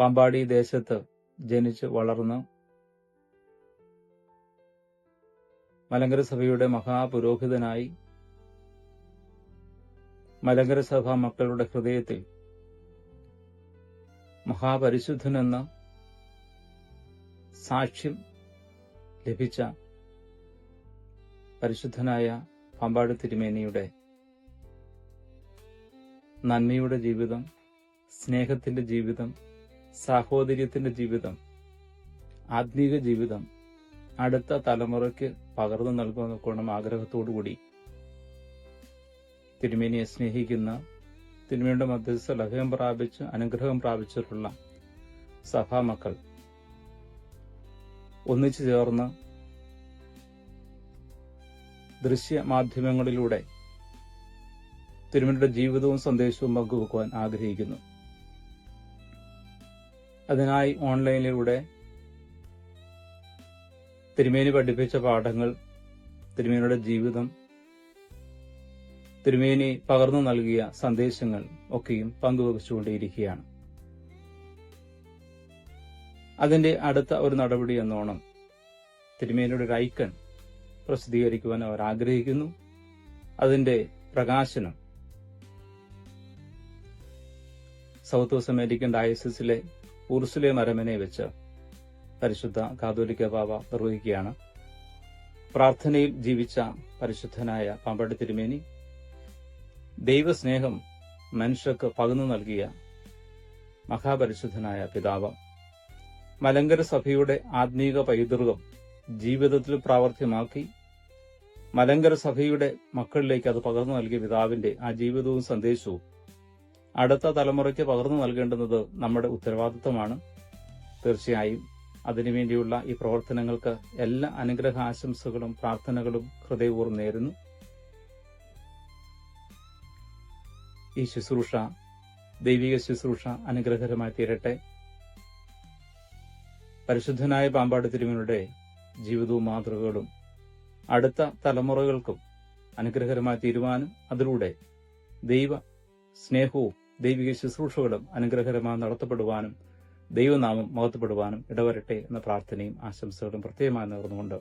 പാമ്പാടി ദേശത്ത് ജനിച്ച് വളർന്ന് മലങ്കര സഭയുടെ മഹാപുരോഹിതനായി മലങ്കര സഭ മക്കളുടെ ഹൃദയത്തിൽ മഹാപരിശുദ്ധനെന്ന സാക്ഷ്യം ലഭിച്ച പരിശുദ്ധനായ പാമ്പാടി തിരുമേനിയുടെ നന്മയുടെ ജീവിതം, സ്നേഹത്തിന്റെ ജീവിതം, സാഹോദര്യത്തിന്റെ ജീവിതം, ആത്മീക ജീവിതം അടുത്ത തലമുറയ്ക്ക് പകർന്നു നൽകുന്ന ആഗ്രഹത്തോടുകൂടി തിരുമേനിയെ സ്നേഹിക്കുന്ന, തിരുമേനിയുടെ മധ്യസ്ഥ ലഭ്യം പ്രാപിച്ച് അനുഗ്രഹം പ്രാപിച്ചിട്ടുള്ള സഭാമക്കൾ ഒന്നിച്ചു ചേർന്ന് ദൃശ്യ മാധ്യമങ്ങളിലൂടെ തിരുമേനിയുടെ ജീവിതവും സന്ദേശവും പങ്കുവെക്കുവാൻ ആഗ്രഹിക്കുന്നു. അതിനായി ഓൺലൈനിലൂടെ തിരുമേനി പഠിപ്പിച്ച പാഠങ്ങൾ, തിരുമേനിയുടെ ജീവിതം, തിരുമേനി പകർന്നു നൽകിയ സന്ദേശങ്ങൾ ഒക്കെയും പങ്കുവെച്ചുകൊണ്ടേയിരിക്കുകയാണ്. അതിന്റെ അടുത്ത ഒരു നടപടി എന്നോണം തിരുമേനിയുടെ ഒരു ഐക്കൺ പ്രസിദ്ധീകരിക്കുവാൻ അവർ ആഗ്രഹിക്കുന്നു. അതിന്റെ പ്രകാശനം സൗത്ത് വെസ്റ്റ് അമേരിക്കൻ ഡയസിസിലെ ഉർസുലേം അരമനെ വെച്ച് പരിശുദ്ധ കാതോലിക്ക ബാവ നിർവഹിക്കുകയാണ്. പ്രാർത്ഥനയിൽ ജീവിച്ച പരിശുദ്ധനായ പാമ്പാടി തിരുമേനി ദൈവസ്നേഹം മനുഷ്യർക്ക് പകർന്നു നൽകിയ മഹാപരിശുദ്ധനായ പിതാവ്, മലങ്കര സഭയുടെ ആത്മീക പൈതൃകം ജീവിതത്തിൽ പ്രാവർത്തികമാക്കി മലങ്കര സഭയുടെ മക്കളിലേക്ക് അത് പകർന്നു നൽകിയ പിതാവിന്റെ ആ ജീവിതവും സന്ദേശവും അടുത്ത തലമുറയ്ക്ക് പകർന്നു നൽകേണ്ടുന്നത് നമ്മുടെ ഉത്തരവാദിത്തമാണ്. തീർച്ചയായും അതിനുവേണ്ടിയുള്ള ഈ പ്രവർത്തനങ്ങൾക്ക് എല്ലാ അനുഗ്രഹ ആശംസകളും പ്രാർത്ഥനകളും ഹൃദയപൂർവ്വം നേരുന്നു. ഈ ശുശ്രൂഷ, ദൈവിക ശുശ്രൂഷ അനുഗ്രഹകരമായി തീരട്ടെ. പരിശുദ്ധനായ പാമ്പാടി തിരുമേനിയുടെ ജീവിതവും മാതൃകകളും അടുത്ത തലമുറകൾക്കും അനുഗ്രഹകരമായി തീരുവാനും അതിലൂടെ ദൈവ സ്നേഹവും ദൈവിക ശുശ്രൂഷകളും അനുഗ്രഹകരമായി നടത്തപ്പെടുവാനും ദൈവനാമം മഹത്വപ്പെടുവാനും ഇടവരട്ടെ എന്ന പ്രാർത്ഥനയും ആശംസകളും പ്രത്യേകമായി നേർന്നുകൊണ്ട്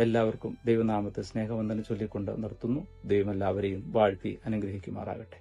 എല്ലാവർക്കും ദൈവനാമത്തെ സ്നേഹവന്ദനം ചൊല്ലിക്കൊണ്ട് നിർത്തുന്നു. ദൈവം എല്ലാവരെയും വാഴ്ത്തി അനുഗ്രഹിക്കുമാറാകട്ടെ.